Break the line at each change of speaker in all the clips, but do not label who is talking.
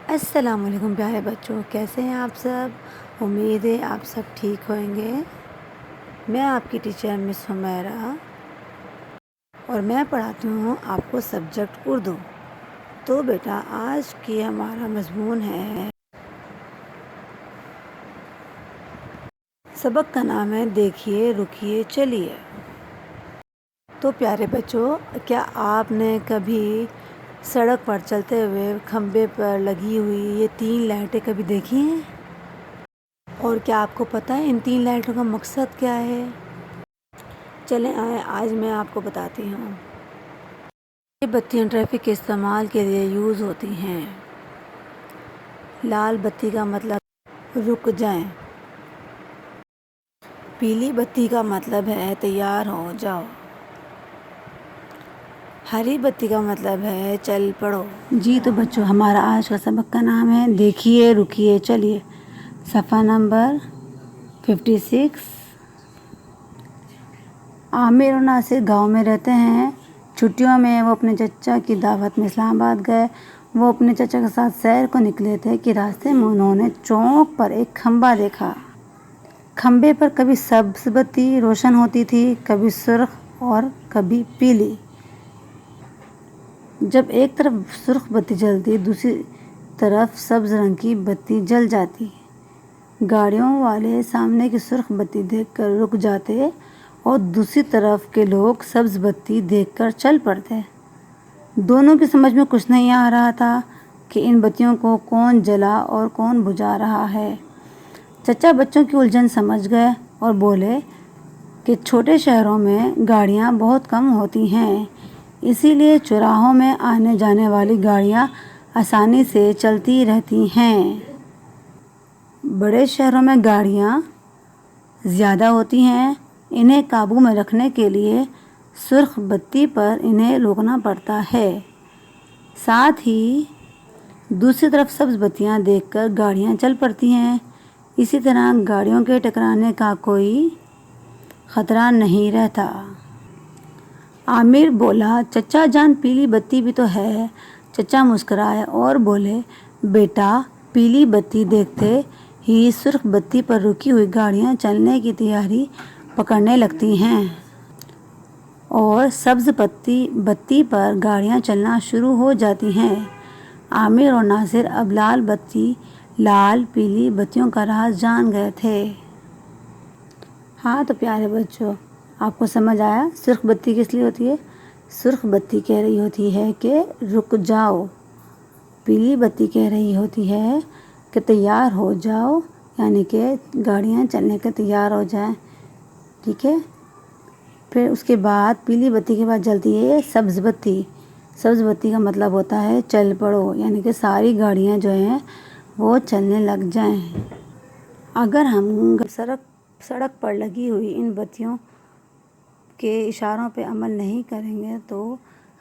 السلام علیکم پیارے بچوں، کیسے ہیں آپ سب؟ امید ہے آپ سب ٹھیک ہوئیں گے۔ میں آپ کی ٹیچر مس حمیرہ اور میں پڑھاتی ہوں آپ کو سبجیکٹ اردو۔ تو بیٹا آج کی ہمارا مضمون ہے، سبق کا نام ہے دیکھیے رکیے چلیے۔ تو پیارے بچوں، کیا آپ نے کبھی سڑک پر چلتے ہوئے کھمبے پر لگی ہوئی یہ 3 لائٹیں کبھی دیکھی ہیں؟ اور کیا آپ کو پتہ ہے ان 3 لائٹوں کا مقصد کیا ہے؟ چلیں آج میں آپ کو بتاتی ہوں۔ یہ بتیاں ٹریفک کے استعمال کے لیے یوز ہوتی ہیں۔ لال بتی کا مطلب رک جائیں، پیلی بتی کا مطلب ہے تیار ہو جاؤ، ہری بتی کا مطلب ہے چل پڑو۔ جی تو بچوں، ہمارا آج کا سبق کا نام ہے دیکھیے رکیے چلیے، صفحہ نمبر 56۔ عامر اور ناصر گاؤں میں رہتے ہیں۔ چھٹیوں میں وہ اپنے چچا کی دعوت میں اسلام آباد گئے۔ وہ اپنے چچا کے ساتھ سیر کو نکلے تھے کہ راستے میں انہوں نے چوک پر ایک کھمبا دیکھا۔ کھمبے پر کبھی سبز بتی روشن ہوتی تھی، کبھی سرخ اور کبھی پیلی۔ جب ایک طرف سرخ بتی جلتی، دوسری طرف سبز رنگ کی بتی جل جاتی۔ گاڑیوں والے سامنے کی سرخ بتی دیکھ کر رک جاتے اور دوسری طرف کے لوگ سبز بتی دیکھ کر چل پڑتے۔ دونوں کی سمجھ میں کچھ نہیں آ رہا تھا کہ ان بتیوں کو کون جلا اور کون بجھا رہا ہے۔ چچا بچوں کی الجھن سمجھ گئے اور بولے کہ چھوٹے شہروں میں گاڑیاں بہت کم ہوتی ہیں، اسی لیے چوراہوں میں آنے جانے والی گاڑیاں آسانی سے چلتی رہتی ہیں۔ بڑے شہروں میں گاڑیاں زیادہ ہوتی ہیں، انہیں قابو میں رکھنے کے لیے سرخ بتی پر انہیں روکنا پڑتا ہے۔ ساتھ ہی دوسری طرف سبز بتیاں دیکھ کر گاڑیاں چل پڑتی ہیں، اسی طرح گاڑیوں کے ٹکرانے کا کوئی خطرہ نہیں رہتا۔ عامر بولا، چچا جان پیلی بتی بھی تو ہے۔ چچا مسکرائے اور بولے، بیٹا پیلی بتی دیکھتے ہی سرخ بتی پر رکی ہوئی گاڑیاں چلنے کی تیاری پکڑنے لگتی ہیں اور سبز بتی پر گاڑیاں چلنا شروع ہو جاتی ہیں۔ عامر اور ناصر اب لال پیلی بتیوں کا راز جان گئے تھے۔ ہاں تو پیارے بچوں، آپ کو سمجھ آیا سرخ بتی کس لیے ہوتی ہے؟ سرخ بتی کہہ رہی ہوتی ہے کہ رک جاؤ، پیلی بتی کہہ رہی ہوتی ہے کہ تیار ہو جاؤ، یعنی کہ گاڑیاں چلنے کے تیار ہو جائیں، ٹھیک ہے۔ پھر اس کے بعد پیلی بتی کے بعد جلتی ہے سبز بتی۔ سبز بتی کا مطلب ہوتا ہے چل پڑو، یعنی کہ ساری گاڑیاں جو ہیں وہ چلنے لگ جائیں۔ اگر ہم سڑک پر لگی ہوئی ان بتیوں کے اشاروں پہ عمل نہیں کریں گے تو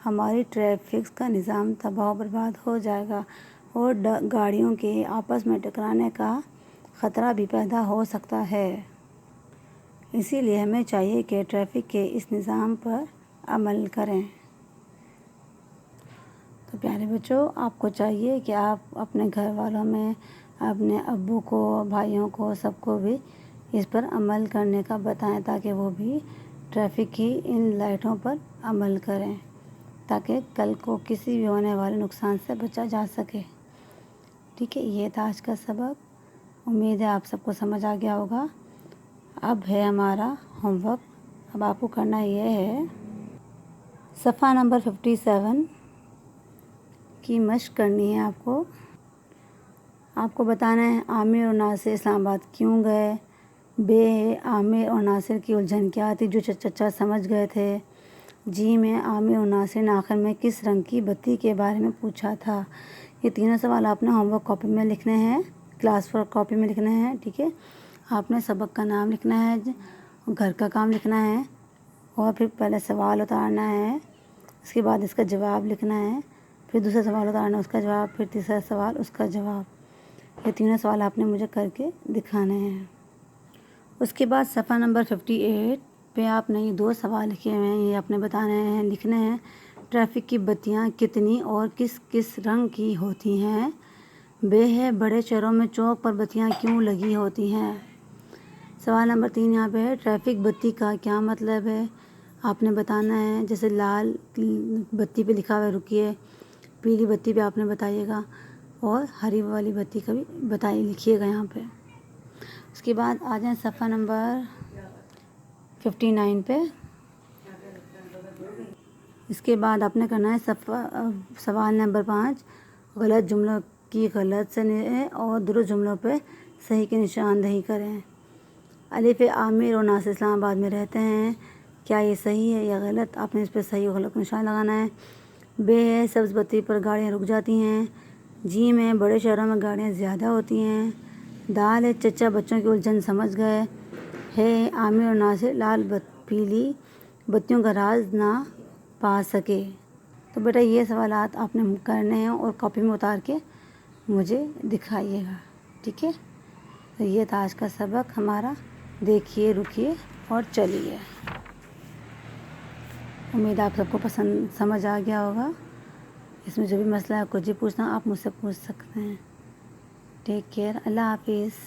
ہماری ٹریفک کا نظام تباہ و برباد ہو جائے گا اور گاڑیوں کے آپس میں ٹکرانے کا خطرہ بھی پیدا ہو سکتا ہے۔ اسی لیے ہمیں چاہیے کہ ٹریفک کے اس نظام پر عمل کریں۔ تو پیارے بچوں، آپ کو چاہیے کہ آپ اپنے گھر والوں میں اپنے ابو کو، بھائیوں کو، سب کو بھی اس پر عمل کرنے کا بتائیں تاکہ وہ بھی ٹریفک کی ان لائٹوں پر عمل کریں، تاکہ کل کو کسی بھی ہونے والے نقصان سے بچا جا سکے۔ ٹھیک ہے، یہ تھا آج کا سبق۔ امید ہے آپ سب کو سمجھ آ گیا ہوگا۔ اب ہے ہمارا ہوم ورک۔ اب آپ کو کرنا یہ ہے، صفحہ نمبر 57 کی مشق کرنی ہے آپ کو بتانا ہے عامر اور ناصر اسلام آباد کیوں گئے، بے ہے عامر اور ناصر کی الجھن کیا تھی جو چچا سمجھ گئے تھے، جی میں عامر اور ناصر نے آخر میں کس رنگ کی بتی کے بارے میں پوچھا تھا۔ یہ تینوں سوال آپ نے ہوم ورک کاپی میں لکھنے ہیں، کلاس ورک کاپی میں لکھنے ہیں، ٹھیک ہے۔ آپ نے سبق کا نام لکھنا ہے، گھر کا کام لکھنا ہے اور پھر پہلے سوال اتارنا ہے، اس کے بعد اس کا جواب لکھنا ہے، پھر دوسرا سوال اتارنا ہے اس کا جواب، پھر تیسرا سوال اس کا جواب۔ یہ تینوں سوال آپ نے مجھے کر کے دکھانے ہیں۔ اس کے بعد صفحہ نمبر 58 پہ آپ نے یہ 2 سوال لکھے ہوئے ہیں، یہ آپ نے بتانے ہیں، لکھنے ہیں ٹریفک کی بتیاں کتنی اور کس کس رنگ کی ہوتی ہیں۔ بے ہے بڑے شہروں میں چوک پر بتیاں کیوں لگی ہوتی ہیں؟ سوال نمبر 3 یہاں پہ ہے ٹریفک بتی کا کیا مطلب ہے؟ آپ نے بتانا ہے، جیسے لال بتی پہ لکھا ہوا ہے رکیے، پیلی بتی پہ آپ نے بتائیے گا، اور ہری والی بتی کا بھی لکھیے گا یہاں پہ۔ اس کے بعد آ جائیں صفحہ نمبر 59 پہ۔ اس کے بعد آپ نے کرنا ہے سوال نمبر 5 غلط جملوں کی غلط سے اور درست جملوں پہ صحیح کی نشاندہی کریں۔ الف عامر اور ناصر اسلام آباد میں رہتے ہیں، کیا یہ صحیح ہے یا غلط؟ آپ نے اس پہ صحیح اور غلط کا نشان لگانا ہے۔ بے ہے سبز بتی پر گاڑیاں رک جاتی ہیں۔ جیم ہے بڑے شہروں میں گاڑیاں زیادہ ہوتی ہیں۔ دال ہے چچا بچوں کی الجھن سمجھ گئے۔ ہے عامر اور ناصر لال پیلی بتیوں کا راز نہ پا سکے۔ تو بیٹا یہ سوالات آپ نے کرنے ہیں اور کاپی میں اتار کے مجھے دکھائیے گا، ٹھیک ہے؟ تو یہ تھا آج کا سبق ہمارا، دیکھیے رکیے اور چلیے۔ امید آپ سب کو سمجھ آ گیا ہوگا۔ اس میں جو بھی مسئلہ ہے کچھ بھی پوچھنا آپ مجھ سے پوچھ سکتے ہیں۔ ٹیک کیئر، اللہ حافظ۔